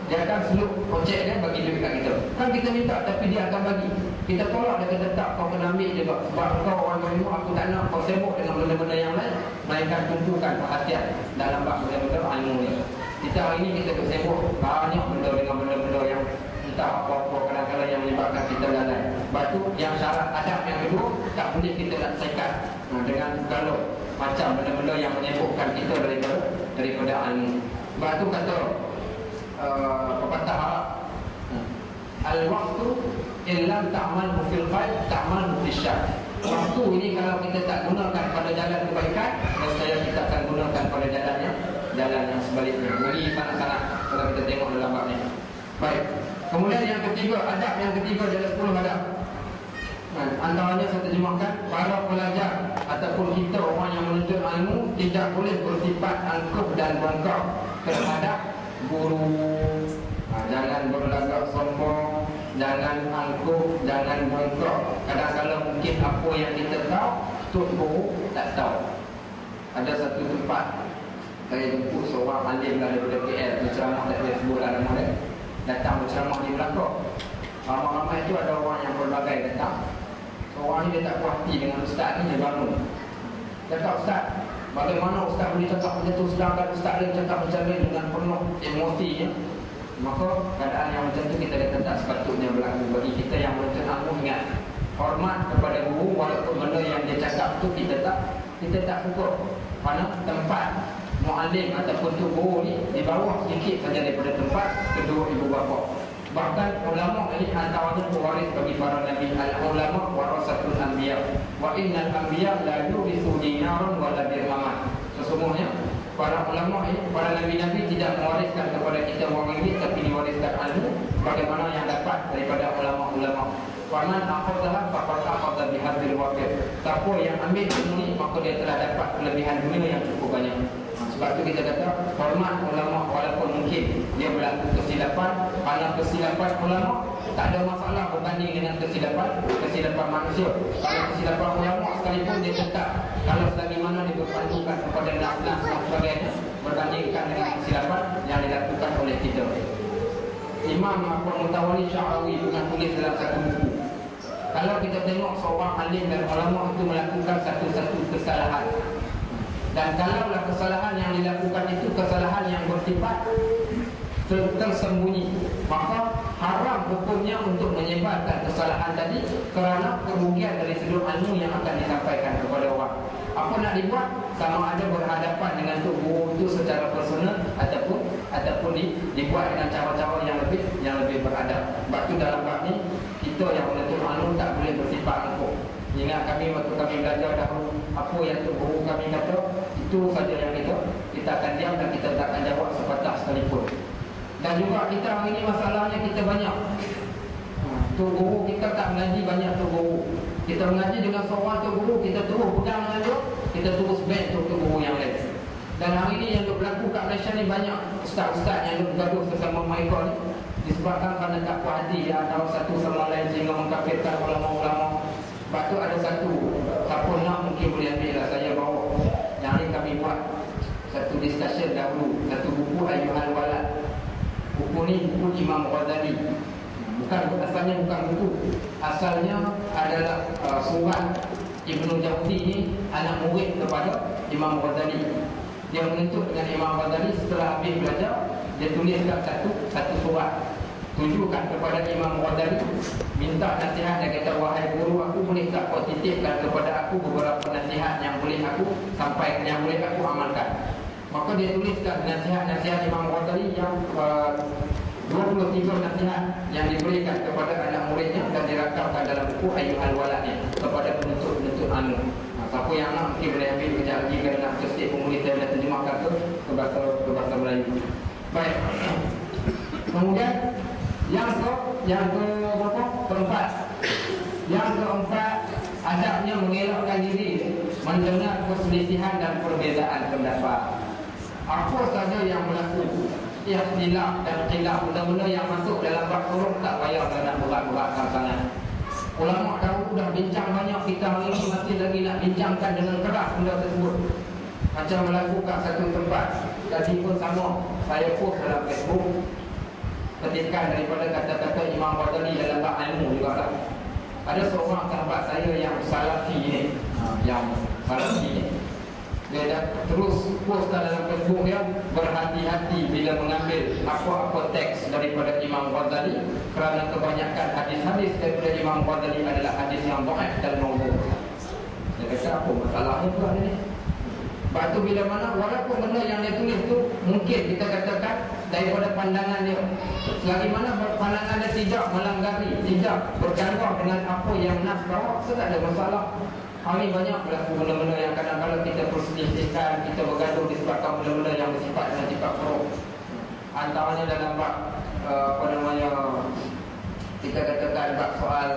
dia akan seluk kocek dia bagi duit kat kita. Kan kita minta tapi dia akan bagi. Kita tolak, dia kata tak, kau kena ambil juga. Sebab kau orang berilmu, aku tak nak kau sibuk dengan benda-benda yang lain, melainkan tumpukan perhatian dalam bab benda-benda ilmu ni. Kita hari ni kita duk sibuk banyak benda dengan benda-benda yang entah apa-apa, kadang-kadang yang menyebabkan kita lalai. Sebab tu yang syarat adab yang kedua, tak boleh kita nak saikat dengan kalau macam benda-benda yang menyebabkan kita daripada ilmu. Sebab tu kata pepatah Arab, al-waqtu illam ta'malhu fil khair ta'malhu fil syarr. Waktu ini kalau kita tak gunakan pada jalan kebaikan, nescaya kita akan gunakan pada jalan yang sebaliknya. Jadi sangat-sangat kalau kita tengok dalam bab ni. Baik. Kemudian yang ketiga, adab yang ketiga adalah 10 adab. Antaranya saya terjemahkan, para pelajar ataupun kita orang yang menuntut ilmu tidak boleh bersifat angkuh dan bongkar terhadap guru. Jangan berlagak sombong, jangan angkuh, jangan bongkar. Kadang-kadang mungkin apa yang kita tahu, tok guru tak tahu. Ada satu tempat saya jemput seorang alim daripada KL berceramah, tak boleh sebut lah nama dia. Datang berceramah di Melaka. Ramai-ramai itu ada orang yang berbagai datang. Seorang ni dia tak puas hati dengan ustaz ni, dia bangun. Cakap, ustaz, bagaimana ustaz boleh cakap macam tu, sedangkan ustaz dia cakap macam ni dengan penuh emosinya. Maka keadaan yang macam tu kita kata tak sepatutnya berlaku. Bagi kita yang menuntut ilmu, ingat, hormat kepada guru walaupun benda yang dia cakap tu kita tak pukul. Kerana tempat muallim ataupun tu guru ni di bawah sedikit saja daripada tempat kedua ibu bapa. Bahkan ulama ini antaranya pewaris bagi para nabi. Al-ulama warasatul anbiya wa innal anbiya la yurithu dinaran wa la dirhaman. Sesungguhnya para ulama ini, para nabi-nabi tidak mewariskan kepada kita wang ringgit, tapi diwariskan ilmu bagaimana yang dapat daripada ulama-ulama. Waman akhadha faqad akhadha bihadzil wafir. Siapa yang ambil ilmu ni, maka dia telah dapat kelebihan dunia yang cukup banyak. Sebab tu kita kata hormat ulama walaupun mungkin dia berlaku kesilapan. Kalau kesilapan ulama tak ada masalah berbanding dengan kesilapan manusia. Kalau kesilapan ulama sekalipun dia tetap, kalau selagi mana dia berpandukan kepada nas-nas dan sebagainya, berbandingkan dengan kesilapan yang dilakukan oleh kita. Imam Al-Mutawali Sya'rawi pernah tulis dalam satu buku, kalau kita tengok seorang alim dan ulama itu melakukan satu-satu kesalahan, dan kalaulah kesalahan yang dilakukan itu kesalahan yang bersifat tersembunyi, maka haram hukumnya untuk menyebarkan kesalahan tadi kerana kerugian dari sudut ilmu yang akan disampaikan kepada orang. Apa nak dibuat? Sama ada berhadapan dengan tu guru itu secara personal ataupun dibuat dengan cara-cara yang lebih beradab. Sebab tu dalam bab ni kita yang menuntut ilmu tak boleh bersifat angkuh. Ingat kami waktu kami belajar dahulu, apa yang tu guru kami kata, itu saja yang kita akan diam dan kita tak akan jawab sepatah sekalipun. Dan juga kita hari ini masalahnya kita banyak. Tu guru kita tak mengaji banyak tu guru. Kita mengaji dengan seorang tu guru, kita terus pegang dengan dia, kita terus ban tu guru yang lain. Dan hari ini yang berlaku kat Malaysia ni banyak ustaz-ustaz yang bergaduh sesama mereka ni disebabkan kerana tak puas hati di antara satu sama lain sehingga mengkafirkan ulama-ulama. Sebab tu ada satu, siapa nak mungkin boleh ambil lah, saya bawa. Yang ni kami buat satu discussion dahulu, satu buku Ayyuhal Walad. Buku ni buku Imam Ghazali. Asalnya bukan buku. Asalnya adalah surat Ibnu Jauzi ni anak murid kepada Imam Ghazali. Dia menuntut dengan Imam Ghazali, setelah habis belajar, dia tuliskan satu surat, tunjukkan kepada Imam Ghazali, minta nasihat. Dia kata, wahai guru aku, boleh tak kau titipkan kepada aku beberapa nasihat yang boleh aku sampai, yang boleh aku amalkan. Maka dia tuliskan nasihat-nasihat Imam Ghazali yang 23 nasihat yang diberikan kepada anak muridnya dan dirakamkan dalam buku Ayyuhal Waladnya kepada penuntut-penuntut ilmu. Siapa yang nak mungkin boleh ambil kejap lagi kerana nak tersedik pemulis saya dah terjemahkan ke bahasa Melayu. Baik. Kemudian yang berapa? Keempat. Yang keempat, adabnya mengelakkan diri mendengar perselisihan dan perbezaan pendapat. Apa saja yang berlaku ikhtilaf dan khilaf, benda-benda yang masuk dalam bab furu' tak payah nak berat-beratkan sangat. Ulama dahulu dah bincang banyak, kita hari ini masih lagi nak bincangkan dengan keras benda tersebut. Macam berlaku kat satu tempat, tadi pun sama, saya post dalam Facebook petikan daripada kata-kata Imam Ghazali dalam bab ilmu juga lah. Ada seorang sahabat saya yang salafi ni, dia dah terus post dalam Facebook dia, berhati-hati bila mengambil apa-apa teks daripada Imam Ghazali, kerana kebanyakan hadis-hadis daripada Imam Ghazali adalah hadis yang dhaif dan maudhu'. Dia kata, apa masalahnya pula ni? Sebab tu bila mana, walaupun benda yang dia tulis tu mungkin kita katakan daripada pandangan dia, selagi mana pandangan dia tidak melanggari, tidak bercanggah dengan apa yang nas bawa, tak ada masalah. Hari banyak berlaku benda-benda yang kadang-kadang kita perselisihkan, kita bergaduh disebabkan benda-benda yang bersifat dengan sifat furu'. Antaranya dalam bab kita katakan bab soal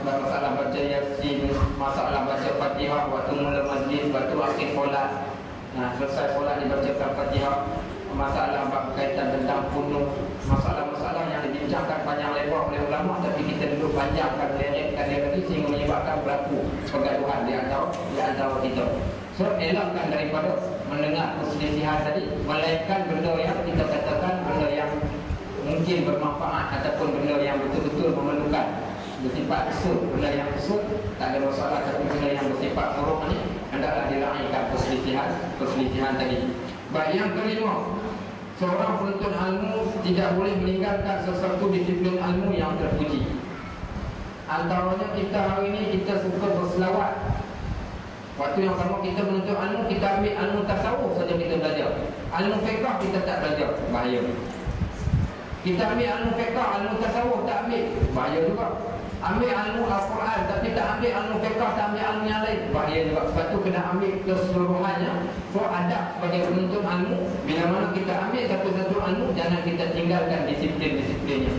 masalah baca Yasin, masalah baca Fatihah waktu mula majlis, waktu akhir solat. Nah, selesai solat dibacakan Fatihah. Masalah bab berkaitan tentang kunuh, masalah-masalah yang dibincangkan panjang lebar oleh ulama, tapi kita duduk panjangkan leretkan dia tadi sehingga menyebabkan berlaku pergaduhan di antara kita. So, elakkan daripada mendengar perselisihan tadi, melainkan benda yang kita katakan benda yang mungkin bermanfaat ataupun benda yang betul-betul memerlukan bersifat usul. Benda yang usul tak ada masalah, tapi benda yang bersifat furu' ni hendaklah dilaikan perselisihan tadi. Baik, yang kelima, seorang penuntut ilmu tidak boleh meninggalkan sesuatu disiplin ilmu yang terpuji. Antaranya kita hari ini kita suka berselawat. Waktu yang sama kita menuntut ilmu, kita ambil ilmu tasawuf saja kita belajar. Ilmu fiqh kita tak belajar, bahaya. Kita ambil ilmu fiqh, ilmu tasawuf tak ambil, bahaya juga. Ambil ilmu Al-Quran tapi tak ambil ilmu fiqh, tak ambil ilmu yang lain, bahaya juga. Sebab tu kena ambil keseluruhannya. So adab sebagai penuntut ilmu, bila mana kita ambil satu-satu ilmu, jangan kita tinggalkan disiplin-disiplinnya.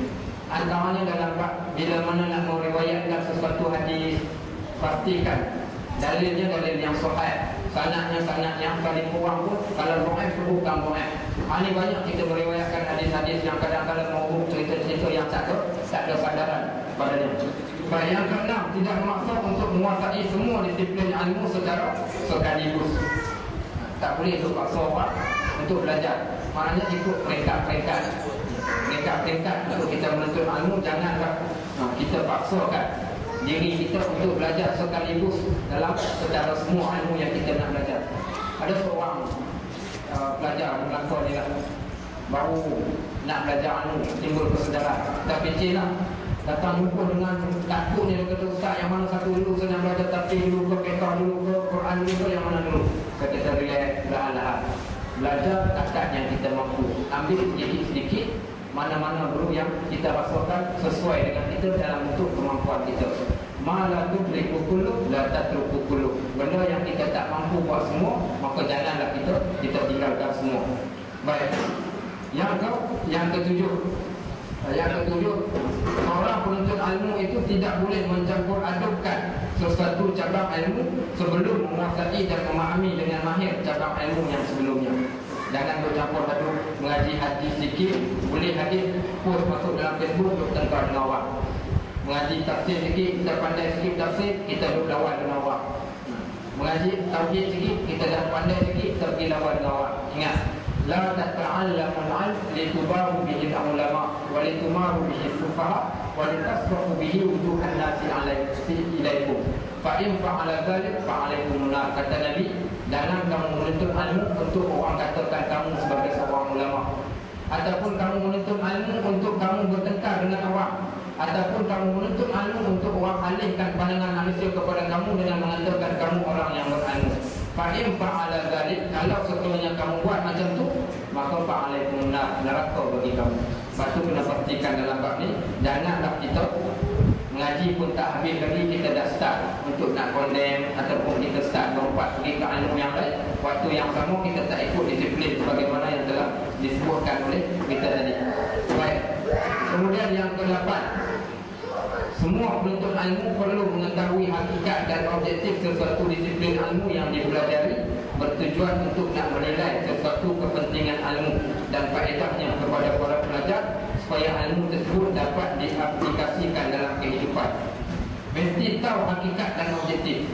Antaranya dalam bab bila mana nak meriwayatkan sesuatu hadis, pastikan dalilnya dalil yang sahih, sanadnya paling kurang pun kalau dhaif bukan dhaif. Ini banyak kita meriwayatkan hadis-hadis yang kadang-kadang maudhu', cerita-cerita yang tak ada sandaran padanya. Baik, yang keenam, tidak memaksa untuk menguasai semua disiplin ilmu secara sekaligus. Tak boleh untuk paksa orang untuk belajar. Maknanya ikut peringkat-peringkat untuk kita menuntut ilmu. Janganlah kita paksakan diri kita untuk belajar sekaligus dalam secara semua ilmu yang kita nak belajar. Ada seorang pelajar Melaka ni lah, baru nak belajar ilmu, timbul kesedaran, dah pecah lah, datang jumpa dengan takut ni. Dia kata, ustaz yang mana satu dulu saya nak belajar tafsir dulu ke, fiqh dulu ke, Quran dulu ke, yang mana dulu? Kata kita relax, perlahan-lahan belajar takat yang kita mampu, ambil sedikit-sedikit, mana-mana dulu yang kita rasakan sesuai dengan kita dalam bentuk kemampuan kita. Ma la tudriku kullu la tatruku kullu. Benda yang kita tak mampu buat semua, maka janganlah kita tinggalkan semua. Baik. Yang ketujuh, seorang penuntut ilmu itu tidak boleh mencampur adukkan sesuatu cabang ilmu sebelum menguasai dan memahami dengan mahir cabang ilmu yang sebelumnya. Jangan bercampur aduk. Mengaji hadis sikit, boleh hadis post masuk dalam Facebook, duk tengkar dengan orang. Mengaji tafsir sikit, kita pandai sikit tafsir, kita duk lawan dengan orang. Mengaji tauhid sikit, kita dah pandai sikit, kita pergi lawan dengan orang. Ingat, la tata'allamul 'ilm litubahu bihi al-ulama wa litumaru bihi as-sufaha wa litasrafu bihi wujuhan nasi ilaikum. Fa in fa'ala dzalik fa alaikum nar. Kata Nabi, jangan kamu menuntut ilmu untuk orang katakan kamu sebagai seorang ulama, ataupun kamu menuntut ilmu untuk kamu bertengkar dengan orang, ataupun kamu menuntut ilmu untuk orang alihkan pandangan manusia kepada kamu dengan mengatakan kamu orang yang berilmu. Fa in fa'ala dzalik, kalau sekiranya kamu buat macam tu, maka fa'alaikum nar, neraka bagi kamu. Sebab tu kena pastikan dalam bab ni, janganlah kita mengaji pun tak habis lagi kita dah start untuk nak condemn, ataupun kita start lompat pergi ke ilmu yang lain. Waktu yang sama kita tak ikut disiplin sebagaimana yang telah disebutkan oleh kita tadi. Baik. Kemudian yang ke-8, semua penuntut ilmu perlu mengetahui hakikat dan objektif sesuatu disiplin ilmu yang dipelajari, bertujuan untuk nak menilai sesuatu kepentingan ilmu dan faedahnya kepada para pelajar, supaya ilmu tersebut dapat diaplikasikan dalam kehidupan. Mesti tahu hakikat dan objektif.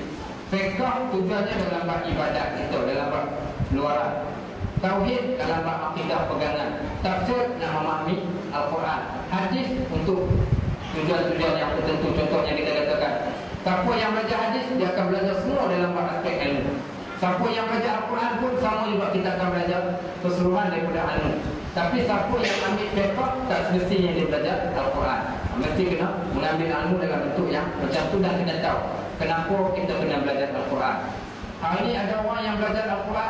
Fiqh tujuannya dalam bab ibadat kita, dalam bab luaran. Tauhid dalam bab akidah pegangan. Tafsir nak memahami Al-Quran. Hadis untuk tujuan-tujuan yang tertentu. Contohnya kita katakan, siapa yang belajar hadis, dia akan belajar semua dalam bab aspek ilmu. Siapa yang belajar Al-Quran pun sama juga, kita akan belajar keseluruhan daripada ilmu. Tapi siapa yang ambil fiqh, tak semestinya dia belajar Al-Quran. Mesti kena mengambil ilmu dalam bentuk yang macam tu, dan kena tahu kenapa kita kena belajar Al-Quran. Hari ini ada orang yang belajar Al-Quran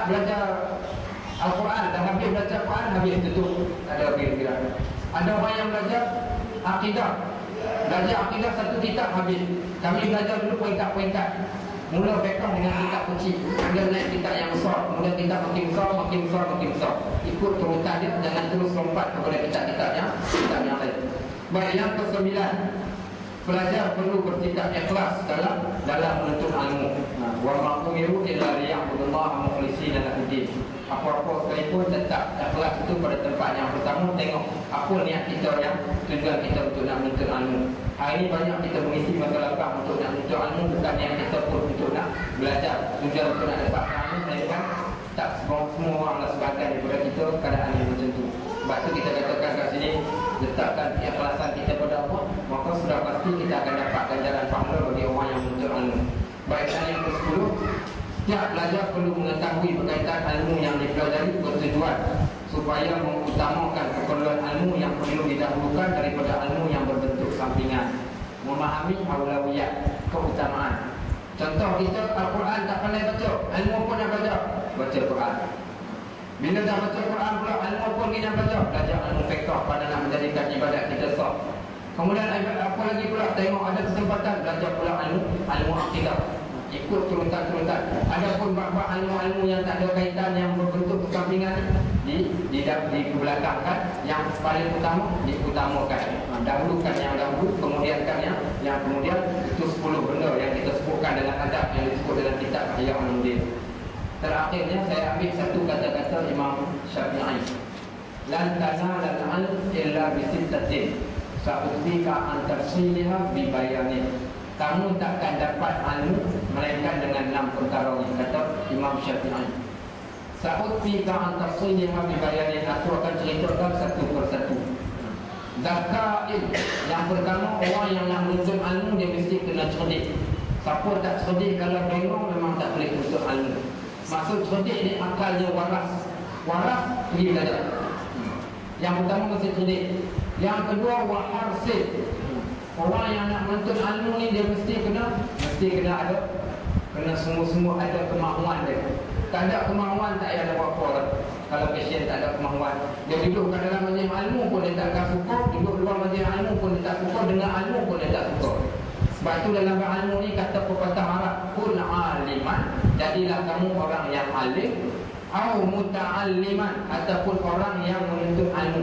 dah habis belajar Al-Quran, habis tutup, tak ada kira-kira. Ada orang yang belajar akidah, satu kitab habis. Kami belajar dulu peringkat-peringkat. Mula fiqh dengan kitab kecil, kemudian naik kitab yang besar, kemudian kitab makin besar. Ikut turutan dia, jangan terus lompat kepada kitab-kitab yang lain. Baik, yang ke-9, pelajar perlu bersikap ikhlas dalam menuntut ilmu. Wa ma umiru illa liya'budullaha mukhlishina lahu-d-din. Apa-apa sekalipun tetap ikhlas itu pada tempat yang pertama. Tengok apa niat kita, yang tujuan kita untuk nak menuntut ilmu. Hari ini banyak kita mengisi masyarakat untuk nak menuntut ilmu, bukan niat kita pun untuk nak belajar, tujuan untuk nak dapatkan ilmu, melainkan tak semua oranglah sebagai daripada kita keadaan yang macam tu. Sebab tu kita katakan kat sini, letakkan keikhlasan kita pada Allah, maka sudah pasti kita akan dapat ganjaran pahala bagi orang yang menuntut ilmu. Baik, dan yang ke-10, setiap pelajar perlu mengetahui berkaitan ilmu yang dipelajari, bertujuan supaya mengutamakan keperluan ilmu yang perlu didahulukan daripada ilmu yang berbentuk sampingan. Memahami aulawiyat, keutamaan. Contoh, kita Al-Quran tak pandai baca, ilmu pun nak baca Quran. Bila dah baca Quran pula, ilmu pun kita baca, belajar ilmu fiqh pada nak menjadikan ibadat kita sah. Kemudian apa lagi pula, tengok ada kesempatan belajar pula ilmu akidah, ikut turutan-turutan. Adapun bab-bab ilmu-ilmu yang tak ada kaitan, yang berbentuk kesampingan, dibelakangkan. Yang paling utama diutamakan, dahulukan yang dahulu, kemudiankan yang kemudian. Itu 10 benda yang kita sebutkan dalam adab yang disebut dalam kitab Ihya Ulumuddin. Terakhirnya saya ambil satu kata-kata Imam Syafi'i, lan tanala al-ilm illa bi sittatin sa'utika an tafsilha bi bayanin. Kamu takkan dapat ilmu melainkan dengan 6 perkara ini, kata Imam Syafi'i. Sa'utika an tafsilha bi bayanin, aku akan ceritakan satu persatu. Zakail, yang pertama, orang yang nak menuntut ilmu dia mesti kena cerdik. Siapa tak cerdik, kalau bengong memang tak boleh menuntut ilmu. Maksud cerdik ni akalnya waras. Waras pergi belajar. Yang pertama mesti cerdik. Yang kedua waharsid. Orang yang nak menuntut ilmu ni dia mesti kena ada, kena semua ada kemahuan dia. Tak ada kemahuan, tak ada apa-apa lah. Kalau pasien tak ada kemahuan, dia duduk kat dalam majlis ilmu pun dia tak akan suka, duduk luar majlis ilmu pun dia tak suka, dengar ilmu pun dia tak suka. Sebab tu dalam ilmu ni kata pepatah Arab, kun aliman, jadilah kamu orang yang alim, au muta'alliman, ataupun orang yang menuntut ilmu.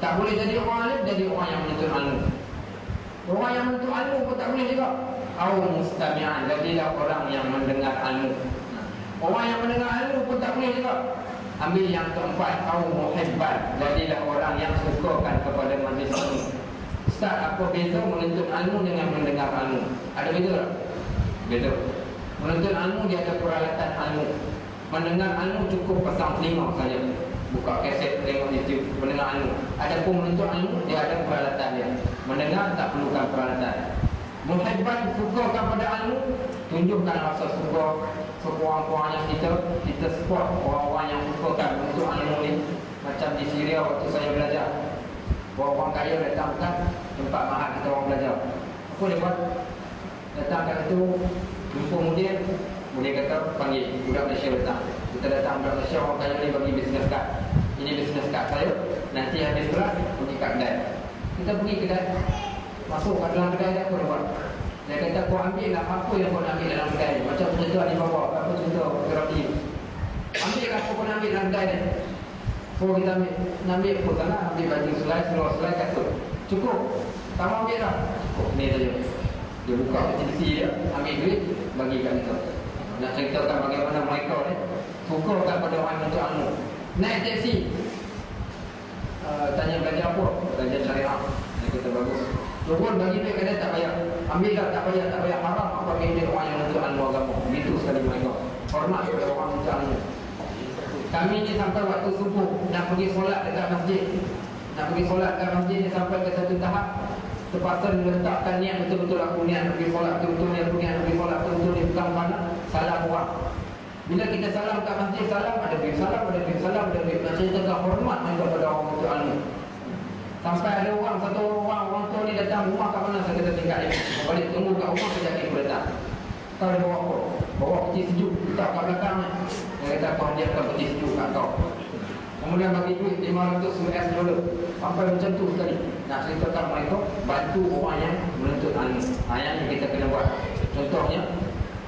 Tak boleh jadi orang alim, jadi orang yang menuntut ilmu. Orang yang menuntut ilmu pun tak boleh juga. Au mustami'an, jadilah orang yang mendengar ilmu. Orang yang mendengar ilmu pun tak boleh juga. Ambil yang keempat, au muhibban, jadilah orang yang sukakan kepada majlis ilmu. Ustaz, apa beza menuntut ilmu dengan mendengar ilmu? Ada beza tak? Beza. Menuntut ilmu dia ada peralatan ilmu. Mendengar ilmu cukup pasang telinga saja. Buka kaset, tengok YouTube. mendengar ilmu. Adapun menuntut ilmu, dia ada peralatan dia. Mendengar tak perlukan peralatan. Muhibban, suka kepada ilmu, tunjukkan rasa suka sekurang-kurangnya kita support orang-orang yang sukakan menuntut ilmu ni. Macam di Syria waktu saya belajar, orang-orang kaya datang kan tempat mahal kita orang belajar. Apa dia buat? Datang kat situ, jumpa mudir kata panggil budak Malaysia datang. Kita datang budak Malaysia, orang kaya ni bagi business card. Ini business card saya, nanti habis kelas pergi kat kedai. Kita pergi kedai, masuk kat dalam kedai, apa dia buat? Dia kata kau ambil lah apa yang kau nak ambil dalam kedai. Macam cerita di bawah, apa cerita Gerabdi. Ambil lah apa kau nak ambil dalam kedai ni. So kita ambil apa sana, ambil baju selai, seluar selai, kasut. Cukup, kamu ambil lah. Cukup, ni saja. Dia buka PTC dia, ambil duit, bagi kat kita. Nak ceritakan bagaimana mereka ni sukakan pada orang untuk ilmu. Naik taksi, tanya belajar apa? Belajar syariah. Dia kata bagus. Turun bagi duit kata tak payah. Ambil lah, tak payah. Haram apa bagi orang yang untuk ilmu agama. Begitu sekali mereka. Hormat kepada orang untuk ilmu. Kami ni sampai waktu subuh nak pergi solat dekat masjid. Nak pergi solat dekat masjid ni sampai ke satu tahap terpaksa diletakkan niat betul-betul aku niat pergi solat, betul-betul niat pergi solat, betul-betul ni bukan pandang salam orang. Bila kita salam kat masjid, salam ada duit, salam ada duit. Nak ceritakan hormat mereka kepada orang untuk ilmu. Sampai ada satu orang tua ni datang rumah kat mana, saya kata tingkat ni. Balik tunggu kat rumah kejap ni aku datang. Kau ada bawa apa? Bawa peti sejuk, letak kat belakang ni. Dia kata aku hadiahkan peti sejuk kat kau. Kemudian bagi duit $500 sampai macam tu sekali. Nak ceritakan mereka bantu orang yang menuntut ilmu. Yang ni kita kena buat. Contohnya,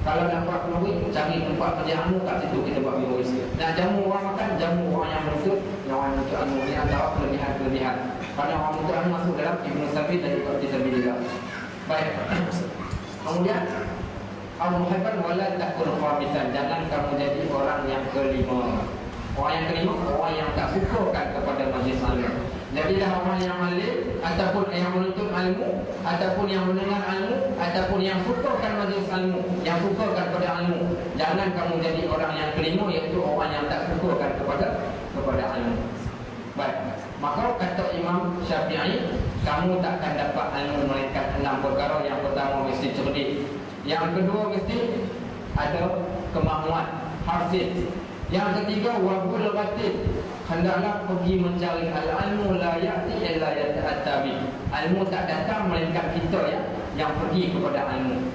kalau nak buat memoris, cari tempat kerja ilmu kat situ kita buat memoris. Nak jamu orang makan, jamu orang yang menuntut ilmu. Ini antara kelebihan-kelebihan. Kerana orang menuntut ilmu masuk dalam Ibn Sabil dan juga Fisabilillah. Baik. Kemudian al-muhibban wala takun khamisan. Jangan kamu jadi orang yang kelima. Orang yang kelima, orang yang tak sukakan kepada majlis ilmu. Jadilah orang yang alim, ataupun yang menuntut ilmu, ataupun yang mendengar ilmu, ataupun yang sukakan majlis ilmu, yang sukakan kepada ilmu. Jangan kamu jadi orang yang kelima, iaitu orang yang tak sukakan kepada ilmu. Baik. Maka kata Imam Syafi'i, kamu takkan dapat ilmu melainkan 6 perkara. Yang pertama mesti cerdik. Yang kedua mesti ada kemahuan, harsis. Yang ketiga wabul ghatin, hendaklah pergi mencari al-ilmu la ya'ti illa yata'attabi. Ilmu tak datang melainkan kita yang pergi kepada ilmu.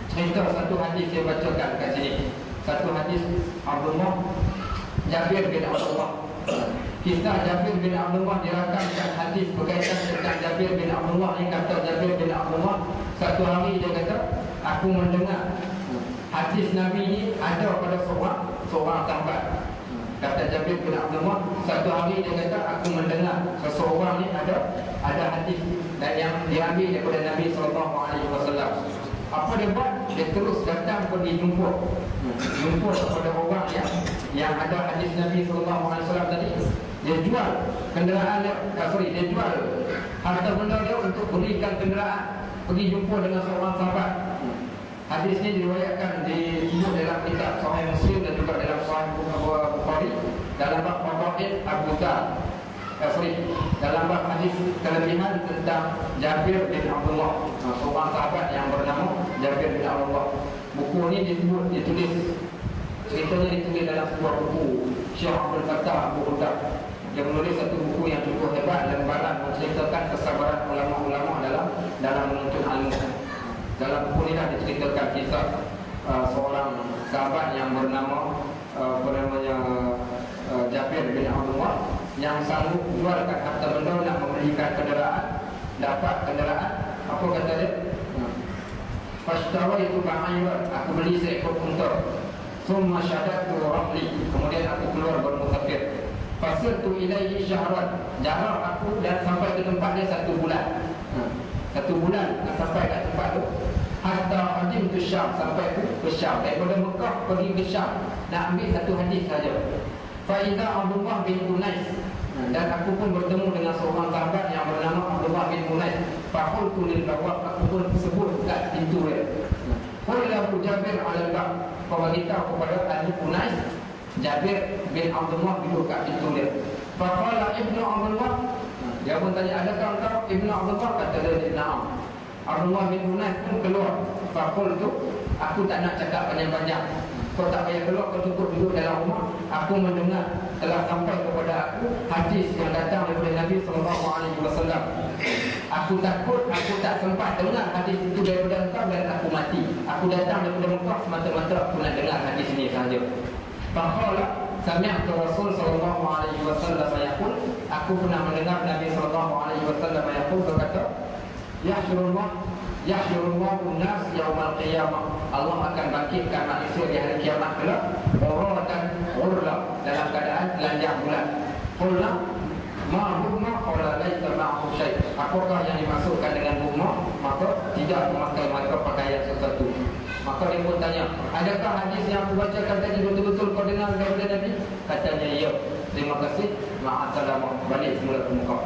Cerita satu hadis saya bacakan kat sini. Satu hadis Jabir bin Abdullah. Kisah Jabir bin Abdullah dirakamkan hadis berkaitan tentang Jabir bin Abdullah. Ini kata Jabir bin Abdullah, satu hari dia kata, aku mendengar hadis Nabi ini ada pada seorang sahabat. Kata Jabir bin Abdullah, satu hari dia kata aku mendengar seseorang ni ada hadis dan yang diambil daripada Nabi SAW. Apa dia buat? Dia terus datang pergi jumpa kepada orang yang ada hadis Nabi SAW tadi. Dia jual kenderaan dia jual harta benda dia untuk berikan kenderaan pergi jumpa dengan seorang sahabat. Hadis ini diriwayatkan disebut dalam kitab Sahih Muslim dan juga dalam Sahih Bukhari dalam bab fadail Abu Dzar. Dalam bab hadis kelebihan tentang Jabir bin Abdullah, seorang sahabat yang bernama Jabir bin Abdullah. Buku ini ceritanya ditulis dalam sebuah buku Syekh Abdul Fattah Abu Udah. Dia menulis satu buku yang cukup hebat, lembaran menceritakan kesabaran ulama-ulama dalam menuntut ilmu. Dalam buku ini diceritakan kisah seorang sahabat yang bernama Jabir bin Abdullah yang sanggup jualkan harta benda nak membelikan kenderaan, dapat kenderaan. Apa kata dia? Fashtara itu ba'ayran, aku beli seekor unta. Summa syadatu rahli, kemudian aku keluar bermusafir. Fasirtu ilaihi syahran, jarak aku dan sampai ke tempat dia 1 bulan. 1 bulan sampai kat tempat tu. Hatta qadim tu Syam, sampai ke Syam. Daripada Mekah pergi ke Syam, nak ambil satu hadis saja. Fa idza Abdullah bin Unais, dan aku pun bertemu dengan seorang sahabat yang bernama Abdullah bin Unais. Faqultu lil bawab, aku pun sebut kat pintu dia. Qul lahu Jabir al-bab, kau beritahu kepada Abu Unais, Jabir bin Abdullah duduk kat pintu dia. Faqala Ibnu Abdul Bar? Dia pun tanya, adakah engkau Ibnu Abdul Bar? Kata dia, na'am. Abdullah bin Unais pun keluar. Fakul tu, aku tak nak cakap panjang-panjang. Kau tak payah keluar, kau cukup duduk dalam rumah. Aku mendengar, telah sampai kepada aku hadis yang datang daripada Nabi SAW. Aku takut, aku tak sempat dengar hadis itu daripada engkau dan aku mati. Aku datang daripada Mekah semata-mata aku nak dengar hadis ini sahaja. Faqala sami'tu Rasul sallallahu alaihi wasallam yaqul, aku pernah mendengar Nabi sallallahu alaihi wasallam yaqul, berkata, Yahsyurullahu nas yaumal qiyamah. Allah akan bangkitkan manusia di hari kiamat kelak uratan urla, dalam keadaan telanjang bulat. Qulna ma hukma qala laisa ma'hu syai'. Apakah yang dimaksudkan dengan hukma? Maka tidak memakai mereka pakaian sesuatu. Maka dia pun tanya, adakah hadis yang aku bacakan tadi betul-betul kau dengar daripada Nabi? Katanya, ya. Terima kasih. Ma'assalamah. Balik semula ke muka.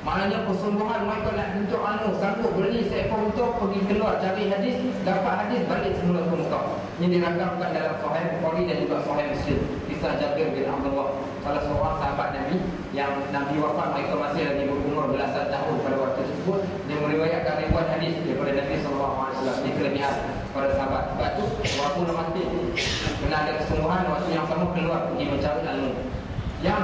Maknanya kesungguhan mereka nak tunjuk sanggup beli seekor unta, pergi keluar cari hadis, dapat hadis, balik semula ke Mekah. Ini dirakamkan dalam Sahih Bukhari dan juga Sahih Muslim. Kisah Jabir bin Abdullah, salah seorang sahabat Nabi yang Nabi wafat mereka masih lagi berumur belasan tahun pada waktu tersebut. Dia meriwayatkan ribuan hadis daripada Nabi SAW. Ini kelebihan pada sahabat. Sebab tu walaupun mati kena ada kesungguhan, waktu yang sama keluar pergi mencari ilmu. Yang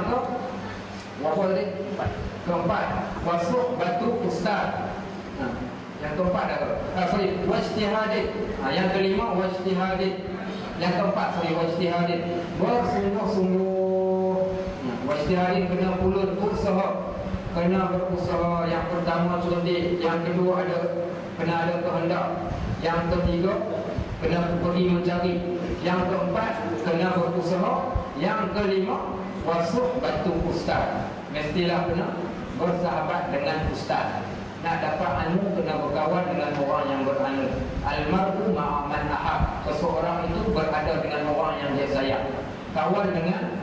keempat, wasuh batu ustaz. Yang keempat wajtihadin. Yang kelima wajtihadin. Yang keempat wajtihadin. Bersungguh-sungguh. Wajtihadin kena pulut usaha. Kena berusaha. Yang pertama cerdik, yang kedua kena ada kehendak, yang ketiga kena pergi mencari, yang keempat kena berusaha, yang kelima wasuh batu ustaz. Mestilah kena bersahabat dengan ustaz. Nak dapat ilmu kena berkawan dengan orang yang berilmu. Almar'u ma'a man ahab. Seseorang itu berada dengan orang yang dia sayang. Kawan dengan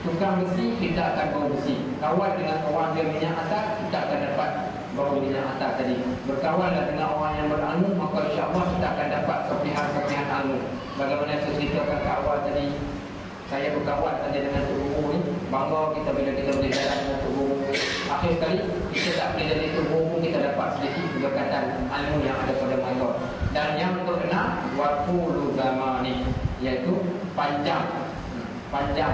tukang besi, kita akan bau besi. Kawan dengan orang yang minyak atas, kita akan dapat bau minyak atas tadi. Berkawanlah dengan orang yang berilmu, maka insya-Allah kita akan dapat serpihan-serpihan ilmu. Bagaimana saya ceritakan ke awal tadi, saya berkawan saja dengan Tok Guru ni. Bangga kita bila kita boleh jalan dengan Tok Guru. Akhir sekali kita tak boleh jadi Tok Guru pun kita dapat sedikit berkatan ilmu yang ada pada mereka. Dan yang keenam, waqulu zamani, iaitu panjang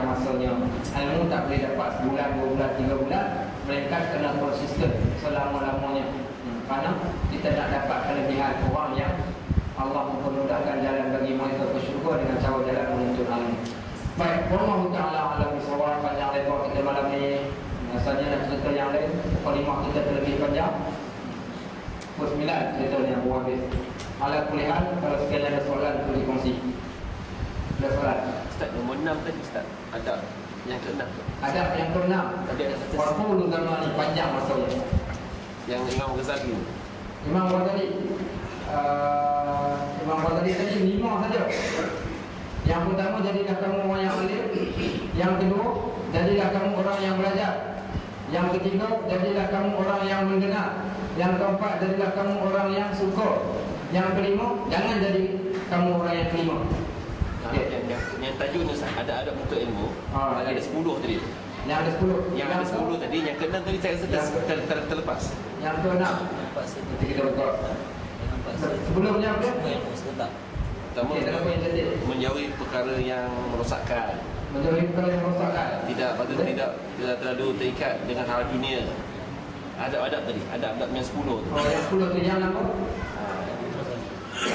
masanya. Ilmu tak boleh dapat sebulan, 2 bulan, 3 bulan, melainkan kena konsisten selama-lamanya. Kerana kita nak dapat kelebihan orang yang Allah mempermudahkan jalan bagi mereka ke syurga dengan cara jalan menuntut ilmu. Baik, wallahu ta'ala alam bisawab. Panjang lebar kita malam ni. Asalnya nak cerita yang lain, kalimah kita terlebih panjang. Pukul 9 cerita yang baru habis. Ala kulihan, kalau sekalian ada soalan tu dikongsi. Ada soalan? Ustaz, nombor 6 tadi Ustaz, adab yang ke-6. Adab yang ke-6. Waqulu zamani, panjang maksudnya. Yang Imam Ghazali. Imam Ghazali tadi 5 saja. Yang pertama, jadilah kamu orang yang alim. Yang kedua, jadilah kamu orang yang belajar. Yang ketiga, jadilah kamu orang yang mendengar. Yang keempat, jadilah kamu orang yang syukur. Yang kelima, jangan jadi kamu orang yang kelima. Yang tajuk ni Ustaz, ada adab untuk ilmu. Ada 10 tadi. Yang ada 10. Yang ada 10 tadi, yang ke-6 tadi saya rasa terlepas. Yang ke-6. Nanti kita buka. Sebelumnya apa? Pertama, menjauhi perkara yang merosakkan. Menjauhi perkara yang merosakkan. Tidak terlalu terikat dengan hal dunia. Adab-adab tadi, adab-adab yang 10. Yang 10 tu yang apa?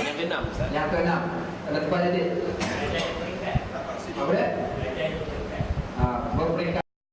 Yang ke-6 Ustaz. Yang ke-6. Ada tempat jadi. Apa dia?